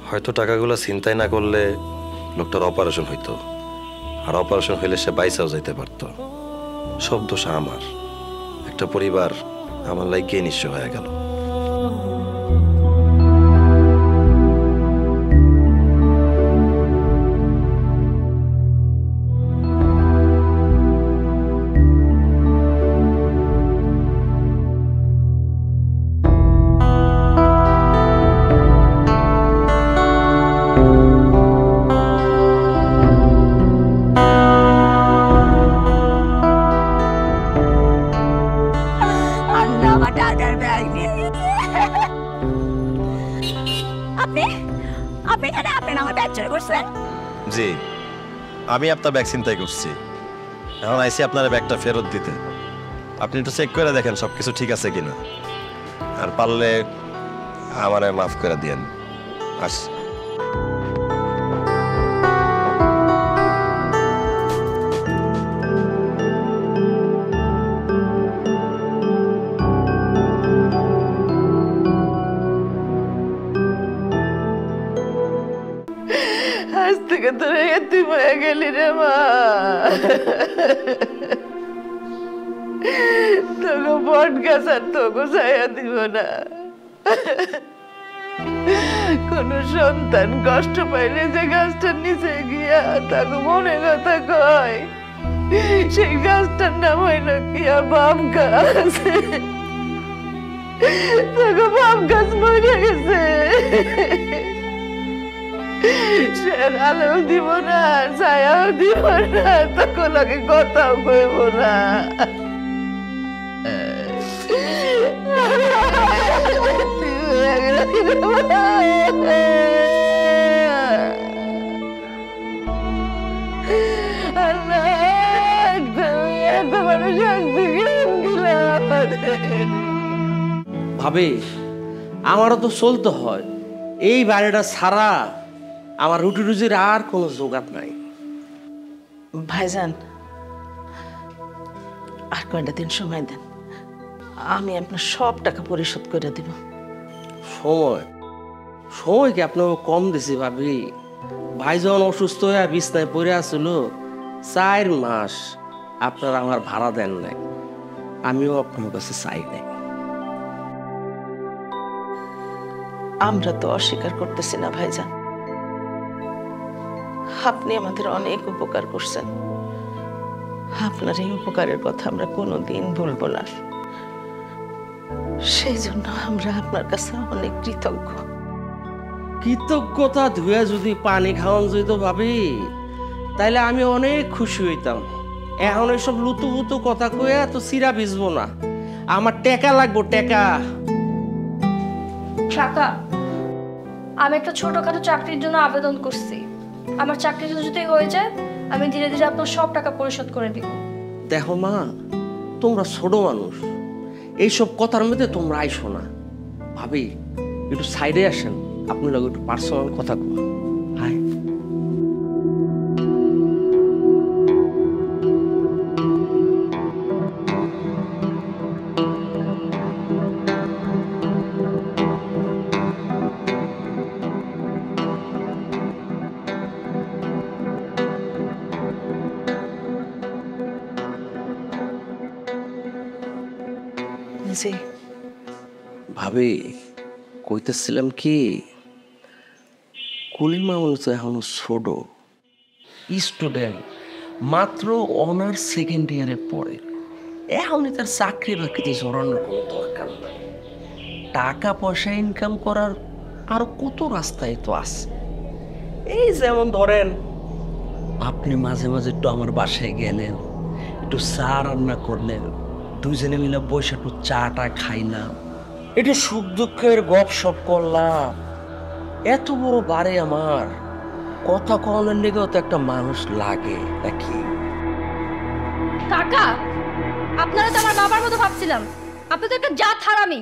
হয়তো টাকাগুলো চিন্তাই না করলে লোকটার অপারেশন হইতো, আর অপারেশন হইলে সে বাইসাও যাইতে পারতো। সব দোষ আমার, একটা পরিবার আমার লাইকে নিঃস্ব হয়ে গেল। জি, আমি আপনার ব্যাগ চিন্তাই করছি। এখন আইসি আপনার ব্যাগটা ফেরত দিতে। আপনি একটু চেক করে দেখেন সবকিছু ঠিক আছে কিনা, আর পারলে আমারে মাফ করে দিয়েন। আসি। আজ থেকে তোর এতিম হয়ে গেলি রে মা। তোকে বট গাছ আর তোকে ছায়া দিব না। কোন সন্তান কষ্ট পাইলে যে গাছটার নিচে গিয়া তাকে মনে কথা কয়, সেই গাছটার নাম হইল গিয়া বাম গাছ। তোকে বাম গাছ মরে গেছে, সে আলোও দিব না, ছায়াও দিব না, তখন লোকে কথাও কইব না। ভাবি, আমারও তো চলতে হয়, এই বাড়িটা ছাড়া আমার রুটি রুজির আর কোনো জোগাড় নাই। ভাইজান, আর কয়টা দিন সময় দেন, আমি আপনার সব টাকা পরিশোধ করে দিব। সময় কি আপনাকে কম দিছি ভাবি? ভাই যখন অসুস্থ হয়ে বিছনায় পড়ে আসছিল 4 মাস, আপনারা আমার ভাড়া দেন নাই, আমিও আপনার কাছে চাই নাই। আমরা তো অস্বীকার করতেছি না ভাইজান, আপনি আমাদের অনেক উপকার করছেন। আপনার এই উপকারের কথা আমরা কোনোদিন ভুলব না। সেই জন্য আমরা আপনার কাছে অনেক কৃতজ্ঞ। কৃতজ্ঞতা ধুয়ে যদি পানি খাওয়ান যেত ভাবি, তাইলে আমি অনেক খুশি হইতাম। এখন এইসব লুতুপুতু কথা কয়ে তো চিরা ভিজবো না, আমার টাকা লাগবো, টাকা। কাকা, আমি একটা ছোটখাটো চাকরির জন্য আবেদন করছি। আমার চাকরি যদি হয়ে যায়, আমি ধীরে ধীরে আপনার সব টাকা পরিশোধ করে দিব। দেখো মা, তোমরা ছোট মানুষ, এইসব কথার মধ্যে তোমরা আইসো না। ভাবি, একটু সাইডে আসেন, আপনি লোক একটু পার্সোনাল কথা কো। হাই। ভাবি, কইতেছিলাম কি, কুলিমা তো এখনো ছোট স্টুডেন্ট, মাত্র অনার্স সেকেন্ড ইয়ারে পড়ে। এখনই তার চাকরি বাকরিতে জড়ানোর কোনো দরকার নাই। টাকা পয়সা ইনকাম করার আরো কত রাস্তায় তো আছে। এই যেমন ধরেন, আপনি মাঝে মাঝে একটু আমার বাসায় গেলেন, একটু চা রান্না করলেন, দুজনে মিলে বসে একটু চাটা খাইলাম, একটু সুখ দুঃখের গপ সপ করলাম। এত বড় বাড়ি আমার, কথা কনের লেগেও তো একটা মানুষ লাগে নাকি? কাকা, আপনারা তো আমার বাবার মতো ভাবছিলাম। আপনি তো একটা জাত হারামি।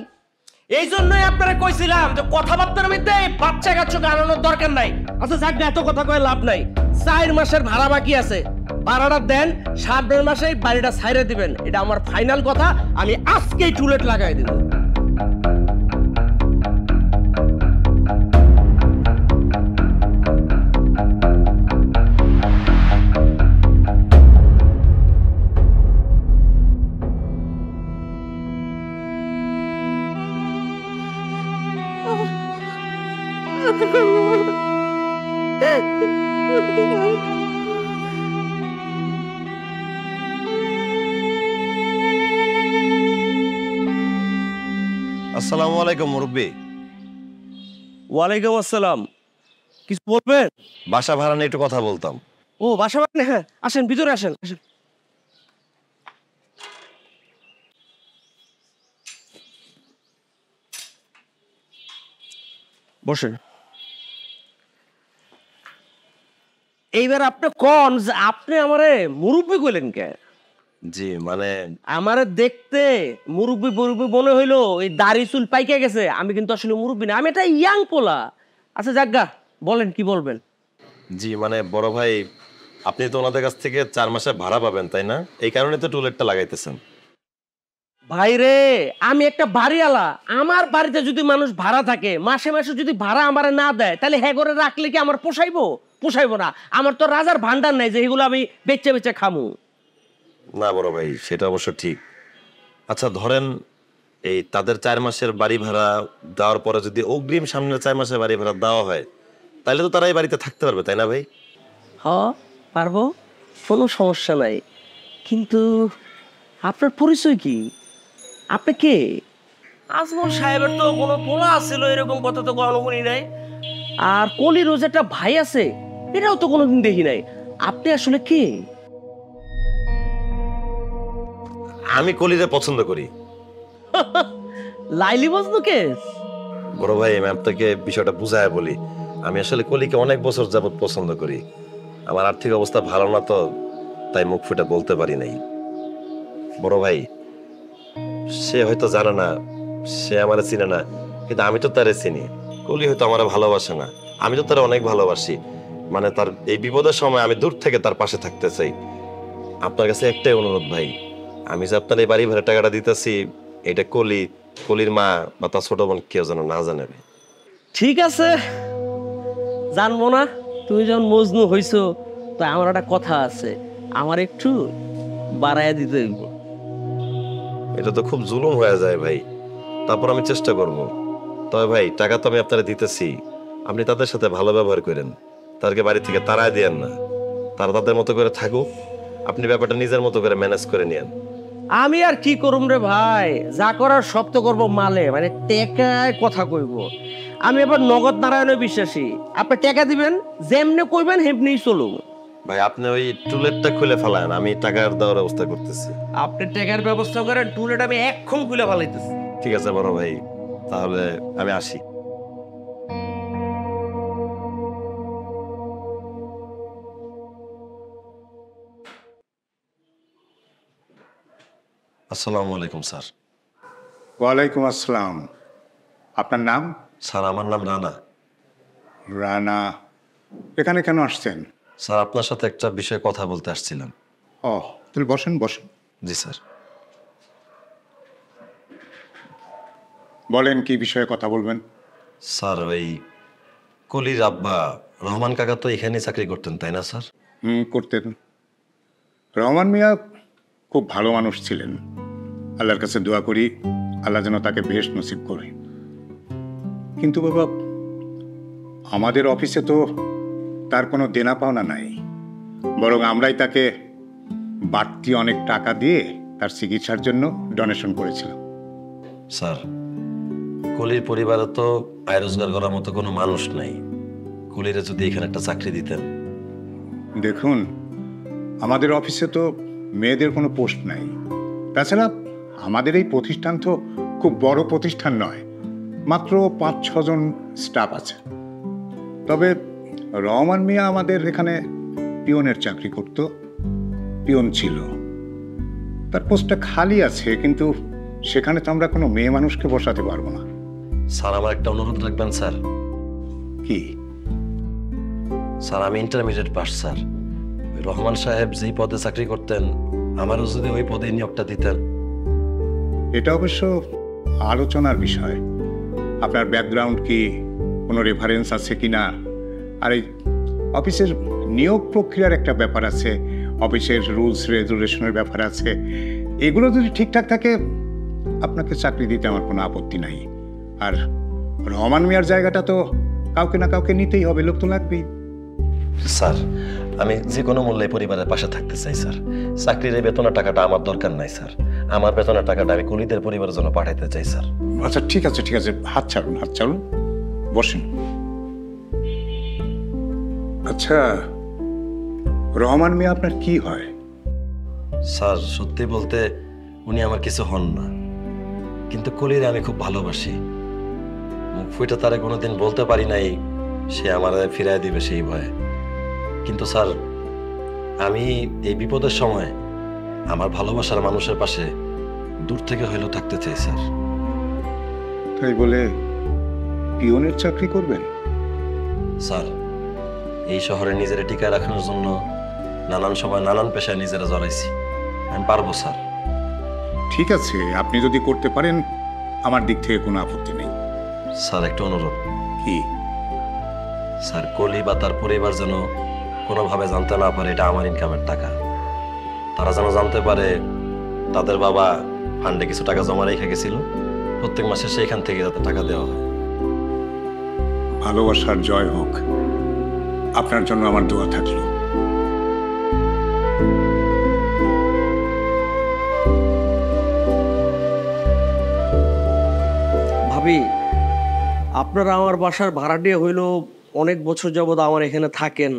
এই জন্যই আপনারা কইছিলাম যে কথাবার্তার মধ্যে বাচ্চা কাচ্চা গানানোর দরকার নাই। আচ্ছা যাক না, এত কথা কয়ে লাভ নাই। 4 মাসের ভাড়া বাকি আছে, ভাড়াটা দেন, 7 মাসে বাড়িটা ছাইরে দিবেন। এটা আমার ফাইনাল কথা। আমি আজকেই টুলেট লাগাই দিব। আসসালামু আলাইকুম মুরব্বী। ওয়ালাইকুম আসসালাম। কিছু বলবেন? বাসা ভাড়া নিয়ে একটু কথা বলতাম। ও বাসা বাড়ি, হ্যাঁ আসেন, ভিতরে আসেন, আসেন। বসেন। এইবার আপনি কোন যে আপনি আমারে মুরব্বী কইলেন কে? জি মানে আমারে দেখতে মুরব্বী মুরব্বী মনে হইলো, এই দাড়ি চুল পাইকে গেছে। আমি কিন্তু আসলে মুরব্বী না, আমি একটা ইয়াং পোলা। আচ্ছা যাজ্ঞা, বলেন কি বলবেন। জি মানে বড় ভাই, আপনি তো ওনাদের কাছ থেকে 4 মাসে ভাড়া পাবেন তাই না? এই কারণে তো টুলেটটা লাগাইতেছেন। ভাইরে, আমি একটা বাড়িওয়ালা। আমার বাড়িতে যদি মানুষ ভাড়া থাকে, মাসে মাসে যদি ভাড়া আমারে না দেয়, তাহলে হ্যাঁ করে রাখলে কি আমার পোষাইবো? পোষাইবো না। আমার তো রাজার ভান্ডার নাই যে এগুলো আমি বেচে বেচে খামু। না বড় ভাই, সেটা অবশ্য ঠিক। আচ্ছা ধরেন এই তাদের 4 মাসের বাড়ি ভাড়া দেওয়ার পরে যদি অগ্রিম সামনে 4 মাসের বাড়ি ভাড়া দেওয়া হয়, তাহলে তো তারা এই বাড়িতে থাকতে পারবে তাই না ভাই? হ, পারবো, কোনো সমস্যা নাই। কিন্তু আপনার পরিচয় কি? আপনি কে? আজমল সাহেবের তো কোনো পোলা আছিল, এরকম কথা তো কখনো শুনি নাই। আর কলি রোজ একটা ভাই আছে, এটাও তো কোনোদিন দেখি নাই। আপনি আসলে কে? আমি কলিরে পছন্দ করি। লাইলি মজনু কেস? বড় ভাই, আমি আপনাকে বিষয়টা বুঝায় বলি। আমি আসলে কলিকে অনেক বছর যাবত পছন্দ করি। আমার আর্থিক অবস্থা ভালো না তো, তাই মুখ ফুটে বলতে পারি নাই। বড় ভাই, সে হয়তো জানে না, সে আমারে চিনে না, কিন্তু আমি তো তারে চিনি। কলি হয়তো আমারে ভালোবাসে না, আমি তো তারে অনেক ভালোবাসি। মানে তার এই বিপদের সময় আমি দূর থেকে তার পাশে থাকতে চাই। আপনার কাছে একটাই অনুরোধ ভাই, আমি যে আপনার এই বাড়ি ভাড়া টাকাটা দিতেছি, এটা কলির মা বা তার ছোট বোন কেউ যেন না জানে। ঠিক আছে, জানবো না। তুমি যখন মজনু হইছো, তো আমার একটা কথা আছে, আমার একটু বাড়াইয়া দিতে হইব। এটা তো খুব জুলুম হয়ে যায় ভাই। তারপর আমি চেষ্টা করব। তবে ভাই, টাকা তো আমি আপনারা দিতেছি, আপনি তাদের সাথে ভালো ব্যবহার করেন, তাদেরকে বাড়ি থেকে তাড়ায় দিয়েন না। তারা তাদের মতো করে থাকুক, আপনি ব্যাপারটা নিজের মতো করে ম্যানেজ করে নিয়েন। আমি আর কি করুম রে ভাই, যা করার সব তো করবো মালে, মানে টেকায় কথা কইব। আমি এবার নগদ নারায়ণে বিশ্বাসী। আপনি টাকা দিবেন, যেমনে কইবেন হেমনি চলুম। ভাই আপনি ওই টুলেটটা খুলে ফেলান, আমি টাকার দেওয়ার ব্যবস্থা করতেছি। আপনি টাকার ব্যবস্থা করেন, টুলেট আমি এক্ষণ খুলে ফেলাইতেছি। ঠিক আছে বড় ভাই, তাহলে আমি আসি। আসসালামু আলাইকুম স্যার। ওয়ালাইকুম আসসালাম। আপনার নাম? স্যার আমার নাম রানা। রানা। এখানে কেন আসছেন? স্যার আপনার সাথে একটা বিষয়ে কথা বলতে আসছিলাম। ও, তাহলে বসেন বসেন। জি স্যার। বলেন কি বিষয়ে কথা বলবেন? স্যার ওই কলির আব্বা রহমান কাকা তো এখানেই চাকরি করতেন তাই না স্যার? করতেন। রহমান মিয়া খুব ভালো মানুষ ছিলেন। আল্লাহর কাছে দোয়া করি আল্লাহ যেন তাকে বেশ নসিব করে। কিন্তু বাবা, আমাদের অফিসে তো তার কোনো দেনা পাওনা নাই, বরং আমরাই তাকে বাড়তি অনেক টাকা দিয়ে তার চিকিৎসার জন্য ডোনেশন করেছিলাম। স্যার কলির পরিবারে তো আয় রোজগার করার মতো কোনো মানুষ নাই। কলিরে যদি এখানে একটা চাকরি দিতেন। দেখুন, আমাদের অফিসে তো মেয়েদের কোনো পোস্ট নাই। তাছাড়া আমাদের এই প্রতিষ্ঠান তো খুব বড় প্রতিষ্ঠান নয়, মাত্র 5-6 জন স্টাফ আছে। তবে রহমান মিয়া আমাদের এখানে পিয়নের চাকরি করত, পিয়ন ছিল। তার পোস্টটা খালি আছে, কিন্তু সেখানে তো আমরা কোনো মেয়ে মানুষকে বসাতে পারবো না। স্যার আমার একটা অনুরোধ রাখবেন স্যার। কি? স্যার আমি ইন্টারমিডিয়েট পাস স্যার। ওই রহমান সাহেব যেই পদে চাকরি করতেন আমারও যদি ওই পদে নিয়োগটা দিতেন। এটা অবশ্য আলোচনার বিষয়। আপনার ব্যাকগ্রাউন্ড কি, কোনো রেফারেন্স আছে কি না, আর এই অফিসের নিয়োগ প্রক্রিয়ার একটা ব্যাপার আছে, অফিসের রুলস রেগুলেশনের ব্যাপার আছে। এগুলো যদি ঠিকঠাক থাকে আপনাকে চাকরি দিতে আমার কোনো আপত্তি নাই। আর রহমান মিয়ার জায়গাটা তো কাউকে না কাউকে নিতেই হবে, লোক তো লাগবেই। স্যার আমি যে কোনো মূল্যে পরিবারের পাশে থাকতে চাই স্যার। চাকরির এই বেতনের টাকাটা আমার দরকার নাই স্যার। আমার বেতনের টাকাটা আমি কুলিদের পরিবারের জন্য পাঠাইতে চাই স্যার। আচ্ছা ঠিক আছে, ঠিক আছে, হাত ছাড়ুন, হাত ছাড়ুন, বসেন। আচ্ছা, রহমান মিয়া আপনার কি হয়? স্যার সত্যি বলতে উনি আমার কিছু হন না, কিন্তু কলিরে আমি খুব ভালোবাসি। মুখ ফুটে তারে কোনোদিন বলতে পারি নাই সে আমার ফিরাই দিবে সেই ভয়ে। কিন্তু স্যার আমি এই বিপদের সময় আমার ভালোবাসার মানুষের পাশে দূর থেকে হইলেও থাকতে চাই স্যার। তাই বলে পিওনের চাকরি করবেন? স্যার এই শহরে নিজেরা টিকায় রাখানোর জন্য নানান সময় নানান পেশায় নিজেরা জড়াইছি, আমি পারবো স্যার। ঠিক আছে, আপনি যদি করতে পারেন আমার দিক থেকে কোনো আপত্তি নেই। স্যার একটা অনুরোধ। কি? স্যার কলি বা তার পরিবার যেন কোনোভাবে জানতে না পারে এটা আমার ইনকামের টাকা। তারা যেন জানতে পারে তাদের বাবা ফান্ডে কিছু টাকা জমা রেখে গেছিল, প্রত্যেক মাসে সেইখান থেকে যাতে টাকা দেওয়া হয়। ভালোবাসার জয় হোক, আপনার জন্য আমার দোয়া থাকলো। ভাবি, আপনারা আমার বাসার ভাড়াটিয়া হইল অনেক বছর যাবৎ আমার এখানে থাকেন।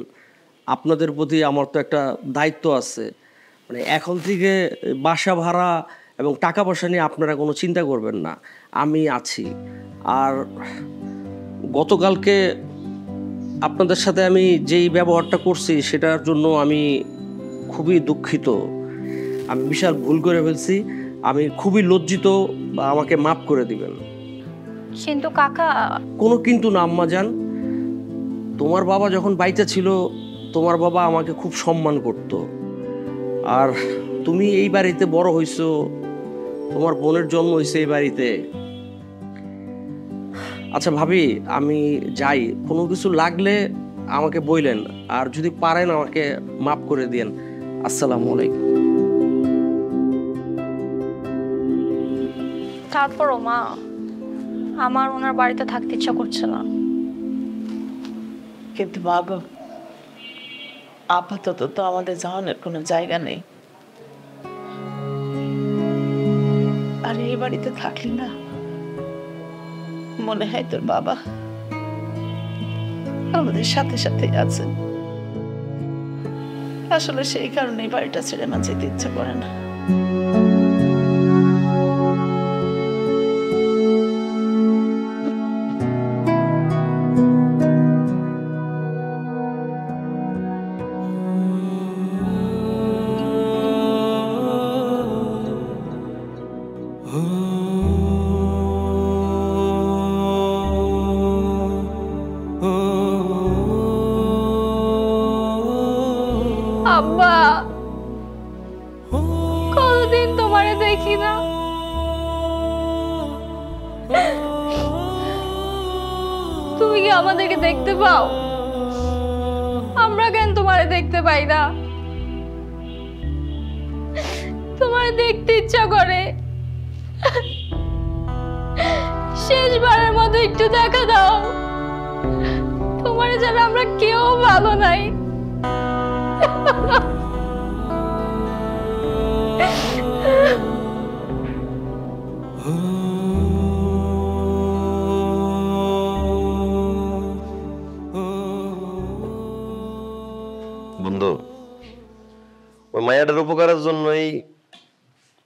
আপনাদের প্রতি আমার তো একটা দায়িত্ব আছে। মানে এখন থেকে বাসা ভাড়া এবং টাকা পয়সা নিয়ে আপনারা কোনো চিন্তা করবেন না, আমি আছি। আর গতকালকে আপনাদের সাথে আমি যেই ব্যবহারটা করছি সেটার জন্য আমি খুবই দুঃখিত। আমি বিশাল ভুল করে ফেলছি, আমি খুবই লজ্জিত, বা আমাকে মাফ করে দিবেন। কিন্তু কাকা, কোনো কিন্তু না আম্মা জান। তোমার বাবা যখন বাইতে ছিল তোমার বাবা আমাকে খুব সম্মান করত। আর তুমি এই বাড়িতে বড় হইছো, তোমার বোনের জন্ম হয়েছে এই বাড়িতে। আচ্ছা ভাবি, আমি যাই, কোনো কিছু লাগলে আমাকে বললেন, আর যদি পারেন আমাকে মাফ করে দিয়েন। আসসালামু আলাইকুম। তারপরও মা, আমার ওনার বাড়িতে থাকতে ইচ্ছা করছে না। কিন্তু বাবা, আপাতত তো আমাদের যাওয়ানোর কোনো জায়গা নেই। আর এই বাড়িতে থাকলি না মনে হয় তোর বাবা আমাদের সাথে সাথে আছে। আসলে সেই কারণে এই বাড়িটা ছেড়ে মা যেতে ইচ্ছে করে না। আব্বা, কতদিন তোমারে দেখি না। তুমি কি আমাদেরকে দেখতে পাও? আমরা কেন তোমারে দেখতে পাই না? তোমারে দেখতে ইচ্ছা করে। শেষবারের মতো একটু দেখা দাও। তোমারে যেন আমরা কেউ ভালো নাই। বন্ধু, ওই মায়াটার উপকারের জন্যই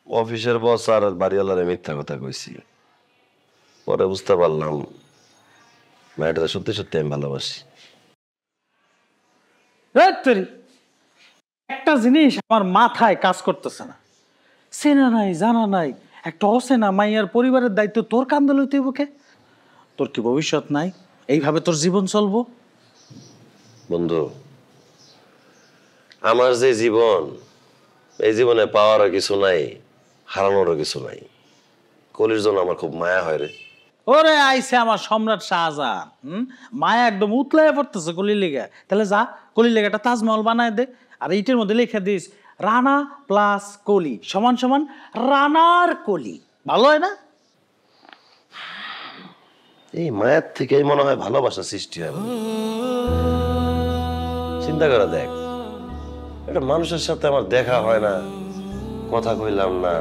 অফিসের বস আর বাড়িওয়ালারে মিথ্যা কথা কইছি। পরে বুঝতে পারলাম মায়াটারে সত্যি সত্যি আমি ভালোবাসি। একটা জিনিস আমার মাথায় কাজ করতেছে না। চেনা নাই জানা নাই একটা অচেনা মাইয়ার পরিবারের দায়িত্ব তোর কান্দে লইতে বুকে? তোর কি ভবিষ্যৎ নাই? এইভাবে তোর জীবন চলবো? বন্ধু, আমার যে জীবন, এই জীবনে পাওয়ারও কিছু নাই, হারানোরও কিছু নাই। কলির জন্য আমার খুব মায়া হয় রে। ওরে আইছে আমার সম্রাট শাহজাহান, মায়া একদম উতলায় পড়তেছে কলির লেগে। তাহলে যা কলির লেগে একটা তাজমহল বানায় দে, আর এইটার মধ্যে লিখে দিস রানা প্লাস কলি সমান সমান রানার কলি। ভালো হয় না? এই মায়ের থেকেই মনে হয় ভালোবাসা সৃষ্টি হয়। চিন্তা করে দেখ, একটা মানুষের সাথে আমার দেখা হয় না, কথা কইলাম না,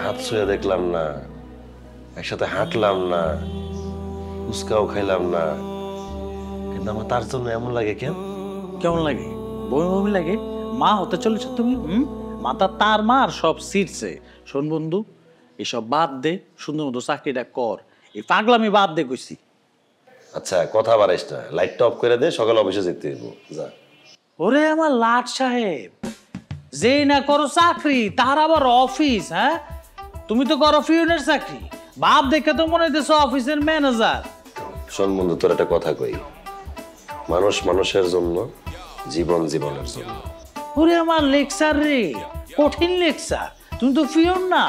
হাত ছুঁয়ে দেখলাম না, একসাথে হাঁটলাম না, উস্কাও খাইলাম না, কিন্তু আমার তার জন্য এমন লাগে কেন? কেমন লাগে? বমি বমি লাগে? মা হতে চলেছ তুমি? মাথা তার মার সব সিটছে। শোন বন্ধু, এসব বাদ দে, সুন্দর মতো চাকরিটা কর। এই পাগলামি বাদ দে কইছি। আচ্ছা কথা বাড়াইস না, লাইটটা অফ করে দে, সকালে অফিসে যেতে হইব। যা। ওরে আমার লাট সাহেব, যেই না করো চাকরি তার আবার অফিস। হ্যাঁ, তুমি তো করো পিয়নের চাকরি, বাপ দেখে তো মনে হইতেছ অফিসের ম্যানেজার। শোন বন্ধু, তোর একটা কথা কই, মানুষ মানুষের জন্য, জীবন জীবনের জন্য। ওরে আমার লেকচার রে, কঠিন লেকচার। তুমি তো পিয়ন না,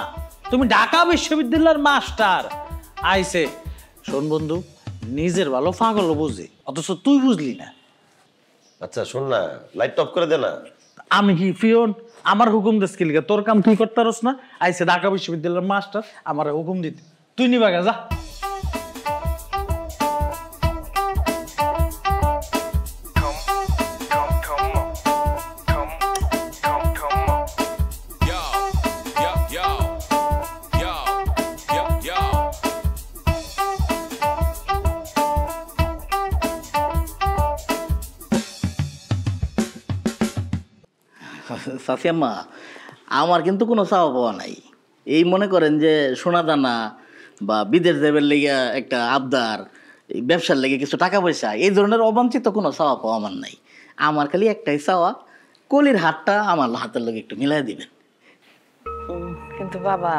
তুমি ঢাকা বিশ্ববিদ্যালয়ের মাস্টার। আইছে, শোন বন্ধু, নিজের ভালো পাগল বুঝে, অথচ তুই বুঝলি না। আচ্ছা শোন না, লাইটটা অফ করে দে না। আমি কি পিয়ন? আমার হুকুম দিস কি লিগা? তোর কাম তুই করতে পারস না? আইছে ঢাকা বিশ্ববিদ্যালয়ের মাস্টার, আমার হুকুম দিতে, তুই নিবা যা। সাসিয়াম্মা, আমার কিন্তু কোনো চাওয়া পাওয়া নাই। এই মনে করেন যে সোনা দানা বা বিদেশ যাবের লেগে একটা আবদার, এই ব্যবসার লেগে কিছু টাকা পয়সা, এই ধরনের অবাঞ্ছিত কোনো চাওয়া পাওয়া আমার নাই। আমার খালি একটাই চাওয়া, কলির হাতটা আমার হাতের লগে একটু মিলাই দিবেন। কিন্তু বাবা,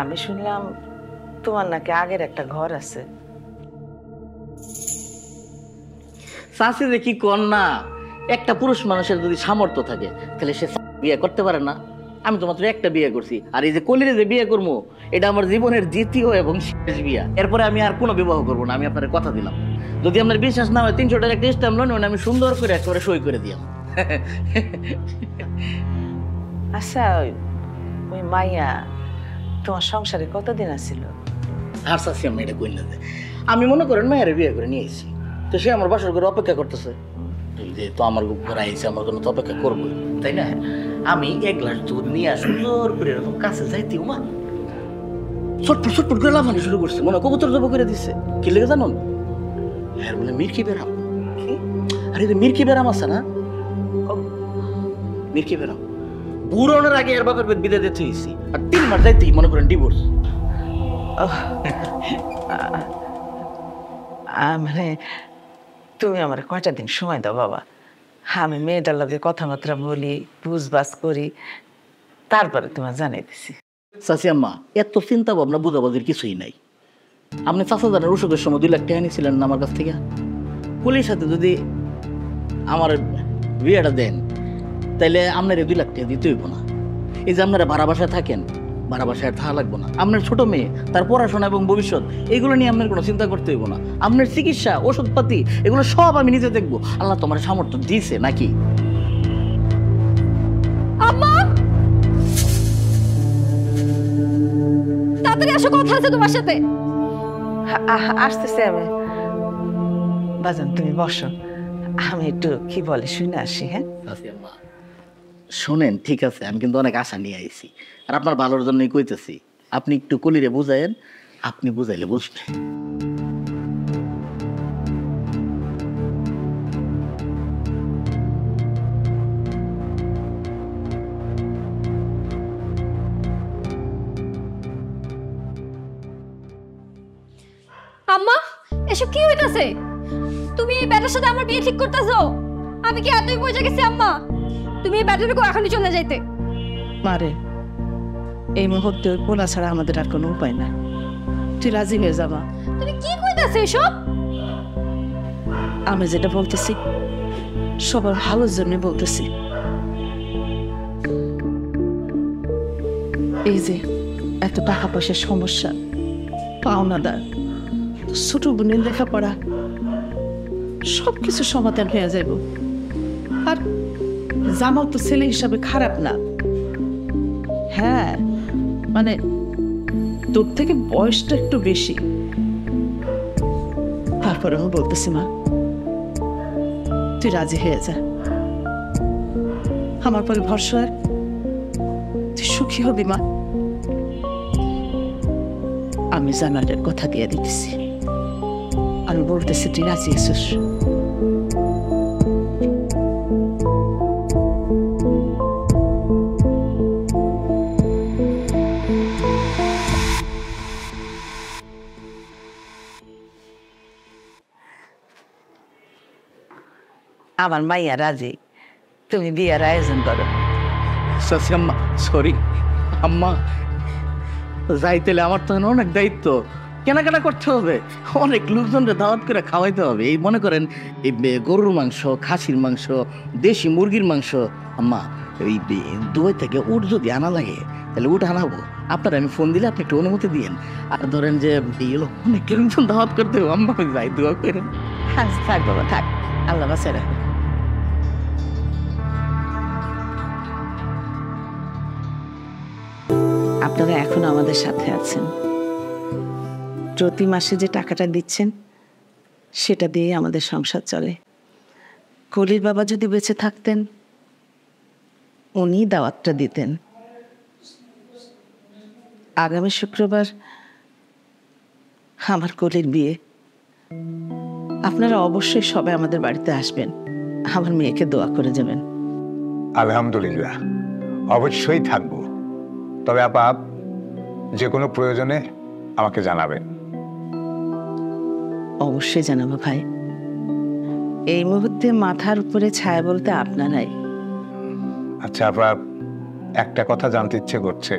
আমি শুনলাম তোমার নাকি আগের একটা ঘর আছে। চাষি যে কি কর না, একটা পুরুষ মানুষের যদি সামর্থ্য থাকে তাহলে সে বিয়ে করতে পারে না? আমি তো মাত্র একটা বিয়ে করছি, আর এই যে কলিরে যে বিয়ে করবো, এটা আমার জীবনের দ্বিতীয় এবং শেষ বিয়া। এরপরে আমি আর কোনো বিবাহ করবো না, আমি আপনার কথা দিলাম। যদি আপনার বিশ্বাস না হয় 300 টাকা একটা স্ট্যাম্প লোন আমি সুন্দর করে একেবারে সই করে দিলাম। আচ্ছা, ওই মাইয়া তোমার সংসারে কতদিন আছিল? আর চাচ্ছি আমি এটা কই না যে আমি মনে করেন মায়ের বিয়ে করে নিয়ে এসেছি, তো সে আমার বাসর করে অপেক্ষা করতেছে। তো আমার ঘরে আইসে, আমার জন্য তো অপেক্ষা করবো, তাই না? আমি 1 গ্লাস দুধ নিয়ে সুন্দর করে এরকম কাছে যাইতে মা ছটফট ছটফট করে লাফানি শুরু করছে, মনে কবুতর জব করে দিচ্ছে। কি লেগে জানুন? হ্যাঁ বলে মির্কি বেরাম। আরে মির্কি বেরাম আছে না, মির্কি বেরাম বুড়োনের আগে এর বাপের বিদায় দিতে হয়েছি, আর 3 মাস যাইতেই মনে করেন ডিভোর্স। মানে তুমি আমার কয়টা দিন সময় দাও বাবা, আমি মেয়েটার লগে কথাবার্তা বলি, বুঝবাস করি, তারপরে তোমার জানাই দিছি। চাচিয়াম্মা, এত চিন্তা ভাবনা বুঝাবাজির কিছুই নাই। আপনি 5000-এর ওষুধের সময় 2 লাখ টাকা নিয়েছিলেন না আমার কাছ থেকে? পুলিশের সাথে যদি আমার বিয়েটা দেন, তাইলে আপনার 2 লাখ টাকা দিতে হইব না। এই যে আপনারা ভাড়া বাসায় থাকেন, ভাড়া বাসায় থাকা লাগবো না। আপনার ছোট মেয়ে, তার পড়াশোনা এবং ভবিষ্যৎ, এগুলো নিয়ে আপনার কোনো চিন্তা করতে হইব না। আপনার চিকিৎসা, ওষুধপাতি, এগুলো সব আমি নিজে দেখবো। আল্লাহ তোমার সামর্থ্য দিয়েছে নাকি? আম্মা, তাড়াতাড়ি আসো, কথা আছে তোমার সাথে। আসতেছে আমি। বাজান তুমি বসো, আমি একটু কি বলে শুনে আসি। হ্যাঁ শোনেন, ঠিক আছে, আমি কিন্তু অনেক আশা নিয়ে আইছি, আর আপনার ভালোর জন্যই কইতেছি। আপনি একটু কলিরে বুঝায়েন, আপনি বুঝাইলে বুঝবে। আম্মা, এসব কি হইতাছে? তুমি এই ব্যাটার সাথে আমার বিয়ে ঠিক করতেছো? আমি কি এতই বুঝে গেছি আম্মা? তুমি এই ব্যাটারকে এখনই চলে যাইতে। মারে এই মুহূর্তে ওই পোলা ছাড়া আমাদের আর কোনো উপায় না। তুই রাজি হয়ে যাবা। তুমি কি কইতাছ এসব? আমি যেটা বলতেছি সবার ভালোর জন্য বলতেছি। এই যে এত টাকা পয়সার সমস্যা, পাওনাদার, ছোট বোনের লেখাপড়া, সবকিছু সমাধান হয়ে যাইব। আর জামাল তো ছেলে হিসাবে খারাপ না। হ্যাঁ, মানে তোর থেকে বয়সটা একটু বেশি, তারপরে আমি বলতেছি মা, তুই রাজি হয়ে যা। আমার পরে ভরসা, তুই সুখী হবি মা। আমি জামালের কথা দিয়ে দিতেছি, আমি বলতেছি তুই রাজি আছিস। আমার মাইয়া রাজি, তুমি বিয়ের আয়োজন করো। আম্মা সরি আম্মা, যাইতেলে আমার তো অনেক দায়িত্ব, কেনাকাটা করতে হবে, অনেক লোকজনকে দাওয়াত করে খাওয়াইতে হবে। এই মনে করেন এই গরুর মাংস, খাসির মাংস, দেশি মুরগির মাংস। আম্মা এই দুবাই থেকে উট যদি আনা লাগে তাহলে উট আনাবো, আপনার আমি ফোন দিলে আপনি একটু অনুমতি দিয়েন। আর ধরেন যে অনেক লোকজন দাওয়াত করতে হবে, আম্মা যাই দোয়া করেন। হ্যাঁ থাক বাবা থাক, আল্লাহ বাঁচায় রাখো। আপনারা এখন আমাদের সাথে আছেন, প্রতি মাসে যে টাকাটা দিচ্ছেন সেটা দিয়ে আমাদের সংসার চলে। কলির বাবা যদি বেঁচে থাকতেন উনি দাওয়াতটা দিতেন। আগামী শুক্রবার আমার কলির বিয়ে, আপনারা অবশ্যই সবাই আমাদের বাড়িতে আসবেন, আমার মেয়েকে দোয়া করে যাবেন। আলহামদুলিল্লাহ, অবশ্যই থাকবো। তবে আপা, যে কোনো প্রয়োজনে আমাকে জানাবেন। অবশ্যই জানাবো ভাই। এই মুহূর্তে মাথার উপরে ছায়া বলতে আপনারাই। আচ্ছা আপা, একটা কথা জানতে ইচ্ছে করছে,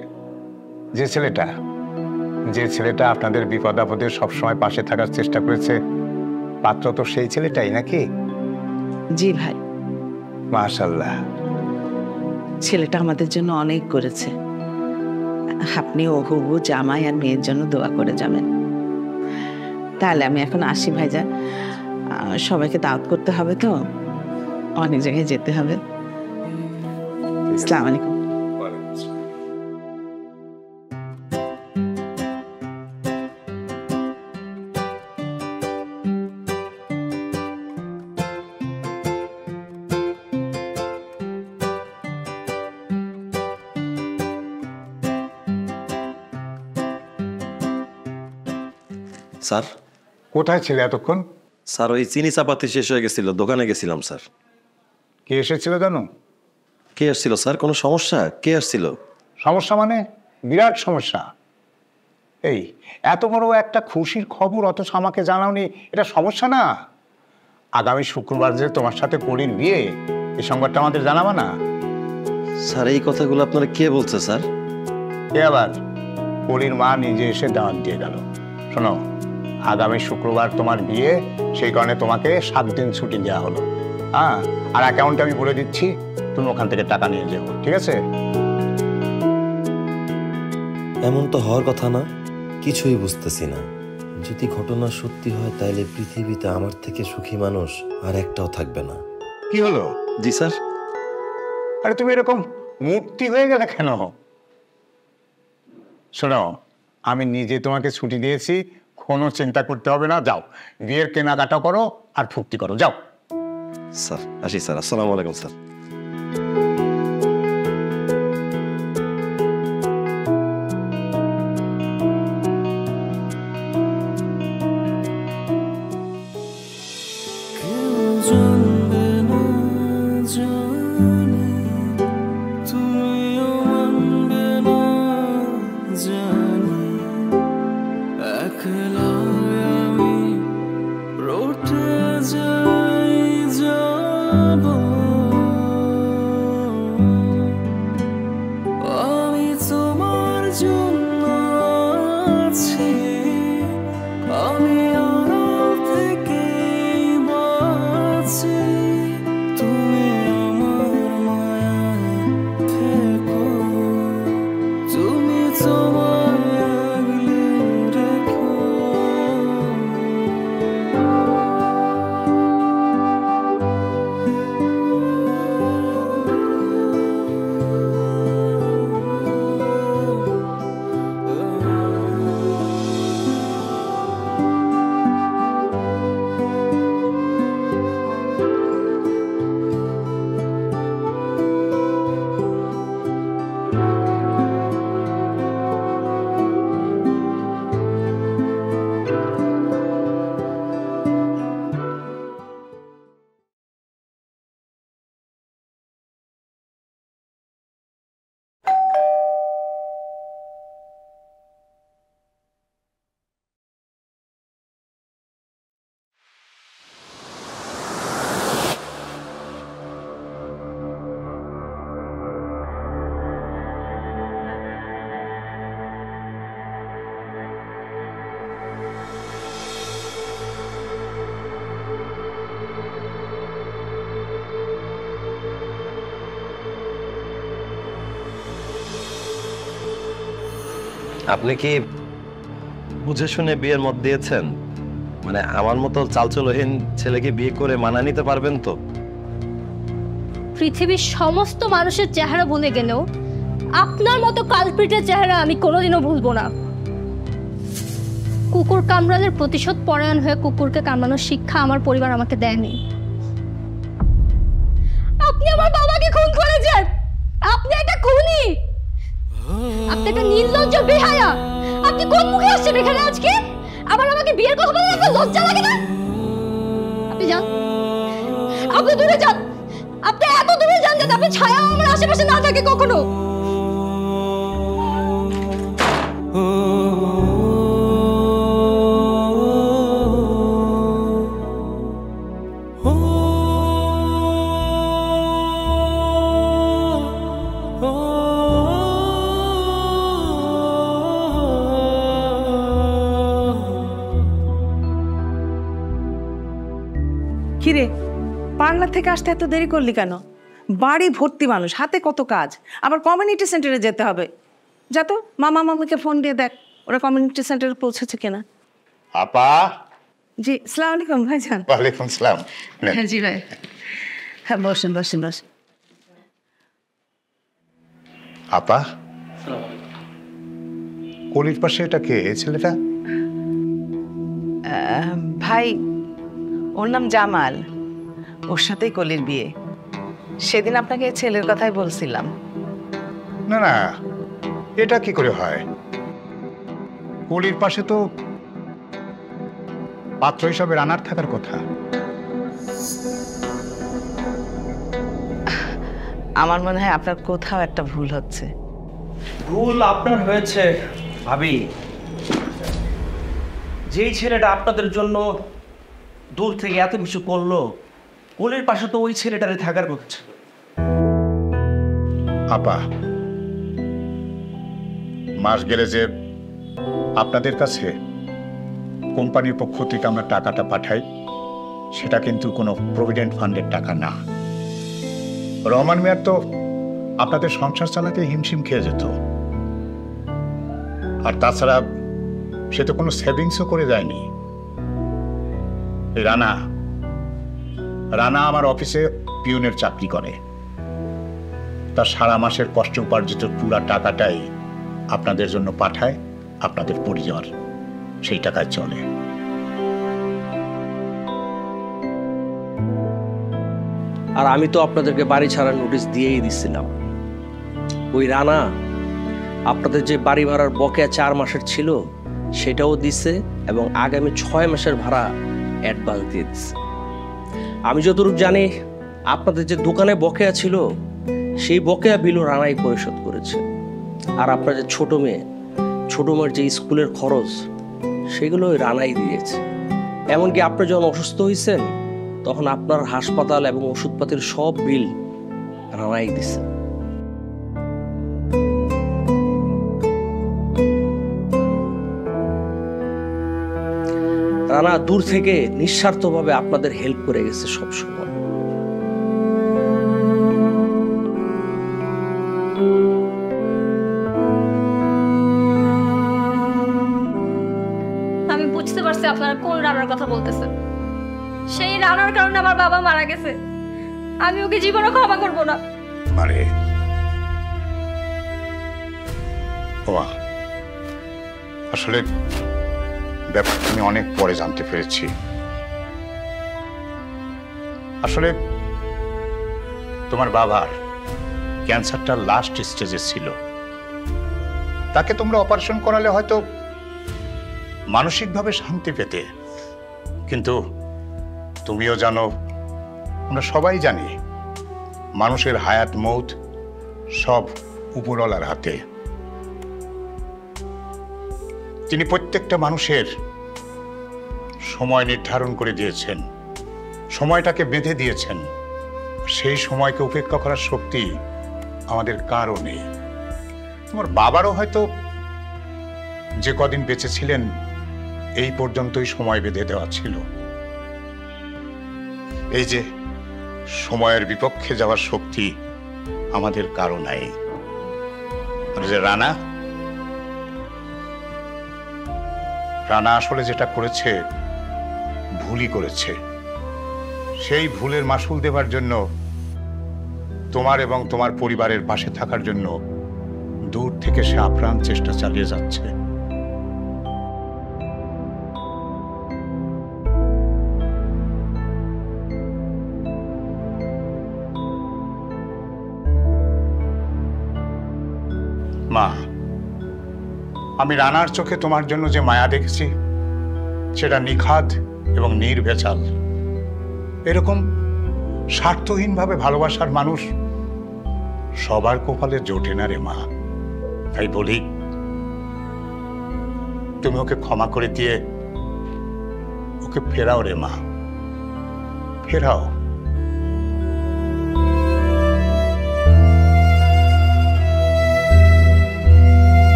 যে ছেলেটা আপনাদের বিপদ আপদে সবসময় পাশে থাকার চেষ্টা করেছে, পাত্র তো সেই ছেলেটাই নাকি? জি ভাই, মাশাআল্লাহ। ছেলেটা আমাদের জন্য অনেক করেছে। আপনি ও হবু জামাই আর মেয়ের জন্য দোয়া করে যাবেন। তাহলে আমি এখন আসি ভাইজান, সবাইকে দাওয়াত করতে হবে তো, অনেক জায়গায় যেতে হবে। আসসালামু আলাইকুম। স্যার, কোথায় ছিলে এতক্ষণ? স্যার ওই চিনি চাপাতি শেষ হয়ে গেছিল, দোকানে গেছিলাম স্যার। কে এসেছিল জানো? কে আসছিল স্যার? কোনো সমস্যা? কে আসছিল? সমস্যা মানে বিরাট সমস্যা। এই এত বড় একটা খুশির খবর অথচ আমাকে জানাওনি, এটা সমস্যা না? আগামী শুক্রবার যে তোমার সাথে কলির বিয়ে, এই সংবাদটা আমাদের জানাবা না? স্যার এই কথাগুলো আপনারা কে বলছে স্যার? এ আবার কলির মা নিজে এসে দাওয়াত দিয়ে গেল। শোনো, আগামী শুক্রবার তোমার বিয়ে, সেই কারণে তোমাকে 7 দিন ছুটি দেওয়া হলো। হ্যাঁ, আর অ্যাকাউন্টে আমি বলে দিচ্ছি, তুমি ওখান থেকে টাকা নিয়ে যাও, ঠিক আছে? এমন তো হওয়ার কথা না, কিছুই বুঝতেছি না। যদি ঘটনা সত্যি হয় তাহলে পৃথিবীতে আমার থেকে সুখী মানুষ আর একটাও থাকবে না। কি হলো? জি স্যার। আরে তুমি এরকম মূর্তি হয়ে গেলে কেন? শোনো, আমি নিজে তোমাকে ছুটি দিয়েছি, কোনো চিন্তা করতে হবে না। যাও, বিয়ের কেনাকাটা করো আর ফুর্তি করো, যাও। স্যার আসি স্যার, আসসালামু আলাইকুম স্যার। যাই যাব জন্য আছি আমি আড়াল থেকে বাঁচি তুমি আমার মায়ায় থেকো তুমি তোমার আগলে রেখো আপনি কি বুঝে শুনে বিয়ের মত দিয়েছেন? মানে আমার মতো চালচলহীন ছেলেকে বিয়ে করে মানায় নিতে পারবেন তো? পৃথিবীর সমস্ত মানুষের চেহারা ভুলে গেলেও আপনার মতো কালপিটের চেহারা আমি কোনোদিনও ভুলবো না। কুকুর কামড়ানোর প্রতিশোধ পরায়ণ হয়ে কুকুরকে কামড়ানোর শিক্ষা আমার পরিবার আমাকে দেয়নি। আপনি আমার বাবাকে খুন করেছেন, আপনি একটা খুনি, আপনি একটা নির্লজ্জ বেহায়া। আপনি কোন মুখে আসছেন এখানে আজকে? আবার আমাকে বিয়ের কথা বলে আপনার লজ্জা লাগে না? আপনি যান, আপনি দূরে যান, আপনি এত দূরে যান যাতে আপনার ছায়া আমার আশেপাশে না থাকে কখনো। কিরে, পার্লার থেকে আসতে এত দেরি করলি কেন? বাড়ি ভর্তি মানুষ, হাতে কত কাজ, আবার কমিউনিটি সেন্টারে যেতে হবে। যা তো মামা মামিকে ফোন দিয়ে দেখ ওরা কমিউনিটি সেন্টারে পৌঁছেছে কিনা। আপা। জি, আসসালামু আলাইকুম ভাইজান। ওয়ালাইকুম সালাম। হ্যাঁ জি ভাই, হ্যাঁ বসেন বসেন বসেন। আপা, কলির পাশে এটা কে ছেলেটা? ভাই, ওর নাম জামাল, ওর সাথেই কলির বিয়ে। সেদিন আপনাকে ছেলের কথাই বলছিলাম। না না, এটা কি করে হয়? কলির পাশে তো পাত্র হিসাবে রানার থাকার কথা। আমার মনে হয় আপনার কোথাও একটা ভুল হচ্ছে। ভুল আপনার হয়েছে ভাবি। যেই ছেলেটা আপনাদের জন্য দূর থেকে এত কিছু করলো, কোলের পাশে তো ওই ছেলেটারে থাকার কথা ছিল। আপা, মাস গেলে যে আপনাদের কাছে কোম্পানির পক্ষ থেকে আমরা টাকাটা পাঠাই, সেটা কিন্তু কোনো প্রভিডেন্ট ফান্ডের টাকা না। রহমান মিয়ার তো আপনাদের সংসার চালাতে হিমশিম খেয়ে যেত, আর তাছাড়া সে তো কোনো সেভিংসও করে যায়নি। রানা রানা আমার অফিসে পিউনের চাকরি করে, তার সারা মাসের কষ্ট উপার্জিত পুরা টাকাটাই আপনাদের জন্য পাঠায় আপনাদের পরিবার, সেই টাকায় চলে। আর আমি তো আপনাদেরকে বাড়ি ছাড়ার নোটিশ দিয়েই দিচ্ছিলাম। ওই রানা আপনাদের যে বাড়ি ভাড়ার বকেয়া 4 মাসের ছিল সেটাও দিছে, এবং আগামী 6 মাসের ভাড়া অ্যাডভান্স দিয়ে দিছে। আমি যতটুকু জানি আপনাদের যে দোকানে বকেয়া ছিল সেই বকেয়া বিলও রানাই পরিশোধ করেছে। আর আপনার যে ছোট মেয়ের যে স্কুলের খরচ সেগুলো ওই রানাই দিয়েছে। এমনকি আপনি যখন অসুস্থ হয়েছেন তখন আপনার হাসপাতাল এবং ওষুধপাতির সব বিল রানাই দিছে। রানা দূর থেকে নিঃস্বার্থভাবে আপনাদের হেল্প করে গেছে সব সময়। আমি বুঝতে পারছি আপনারা কোন রানার কথা বলতেছেন। সেই রানার কারণে আমার বাবা মারা গেছে। আমি ওকে জীবনে ক্ষমা করব না। মারে ওয়া, আসলে ব্যাপারটা আমি অনেক পরে জানতে পেরেছি। আসলে তোমার বাবার ক্যান্সারটা লাস্ট স্টেজে ছিল। তাকে তোমরা অপারেশন করালে হয়তো মানসিকভাবে শান্তি পেতে, কিন্তু তুমিও জানো, আমরা সবাই জানি, মানুষের হায়াত মৌত সব উপরওয়ালার হাতে। তিনি প্রত্যেকটা মানুষের সময় নির্ধারণ করে দিয়েছেন, সময়টাকে বেঁধে দিয়েছেন। সেই সময়কে উপেক্ষা করার শক্তি আমাদের কারও নেই। তোমার বাবারও হয়তো যে কদিন বেঁচে ছিলেন এই পর্যন্তই সময় বেঁধে দেওয়া ছিল। এই যে সময়ের বিপক্ষে যাওয়ার শক্তি আমাদের কারো নাই। আর যে রানা আসলে যেটা করেছে ভুলই করেছে। সেই ভুলের মাসুল দেবার জন্য, তোমার এবং তোমার পরিবারের পাশে থাকার জন্য দূর থেকে সে আপ্রাণ চেষ্টা চালিয়ে যাচ্ছে। মা, আমি রানার চোখে তোমার জন্য যে মায়া দেখেছি সেটা নিখাদ এবং নির্ভেজাল। এরকম স্বার্থহীনভাবে ভালোবাসার মানুষ সবার কপালে জোটে না রে মা। তাই বলি, তুমি ওকে ক্ষমা করে দিয়ে ওকে ফেরাও রে মা, ফেরাও।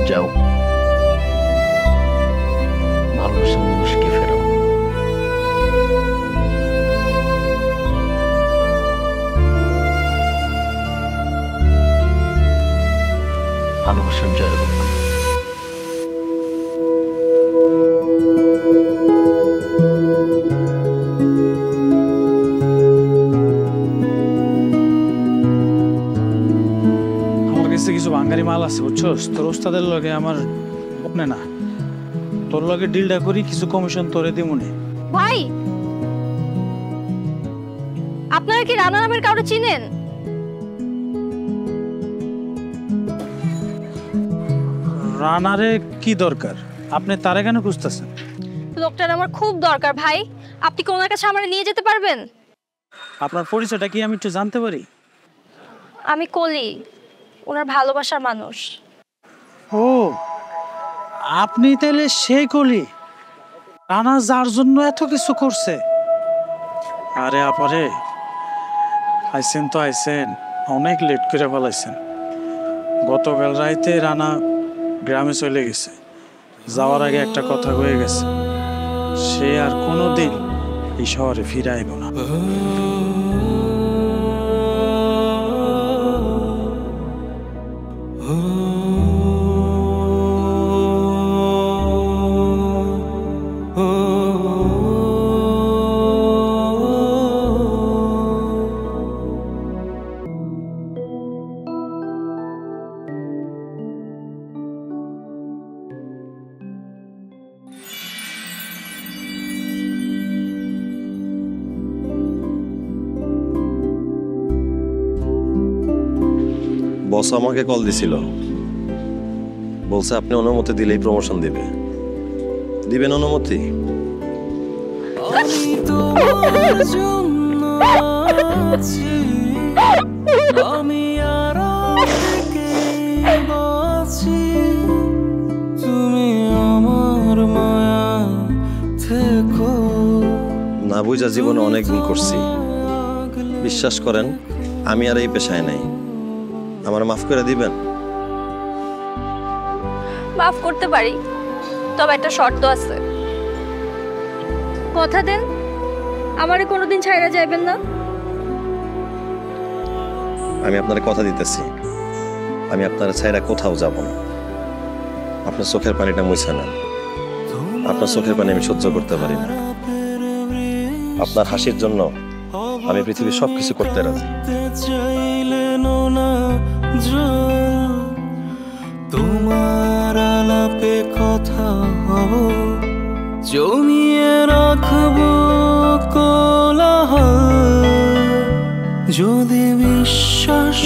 যাও, ভালোবাসার মানুষকে ফেরাও। ভালোবাসার জয় হোক। আমার কাছে কিছু বাঙালি মাল আছে, বুঝছস? তোর ওস্তাদের লগে আমার আপনি না, তোর লগে ডিলটা করি, কিছু কমিশন তোরে দিমুনে। ভাই, আপনারা কি রানা নামের কাউকে চিনেন? রানারে কি দরকার? আপনি তারে কেন খুঁজতেছেন? লোকটার আমার খুব দরকার ভাই। আপনি কি ওনার কাছে আমারে নিয়ে যেতে পারবেন? আপনার পরিচয়টা কি আমি একটু জানতে পারি? আমি কলি, ওনার ভালোবাসার মানুষ। ও, আপনি তাহলে সেই কলি, রানা যার জন্য এত কিছু করছে। আরে আপারে, আইসেন তো আইসেন, অনেক লেট করে ফেলাইছেন। গতকাল রাইতে রানা গ্রামে চলে গেছে। যাওয়ার আগে একটা কথা হয়ে গেছে, সে আর কোনোদিন এই শহরে ফিরে আইব না। বস আমাকে কল দিছিল, বলছে আপনি অনুমতি দিলেই প্রমোশন দিবে। দিবেন অনুমতি? আমি তোমার জন্য আছি, আমি আর থেকে বাঁচি, তুমি আমার মায়া থেকো। না বুঝা জীবনে অনেক ভুল করছি, বিশ্বাস করেন আমি আর এই পেশায় নাই। আমার মাফ করে দিবেন? মাফ করতে পারি, তবে একটা শর্ত আছে। কথা দেন আমারে কোনোদিন ছাইরা যাইবেন না। আমি আপনার কথা দিতেছি, আমি আপনার ছাইরা কোথাও যাব না। আপনার চোখের পানিটা মুছে না, আপনার চোখের পানি আমি সহ্য করতে পারি না। আপনার হাসির জন্য আমি পৃথিবীর সবকিছু করতে রাজি। তোমার আলাপে কথা হব, জমিয়ে রাখবো কোলাহল, যদি বিশ্বাস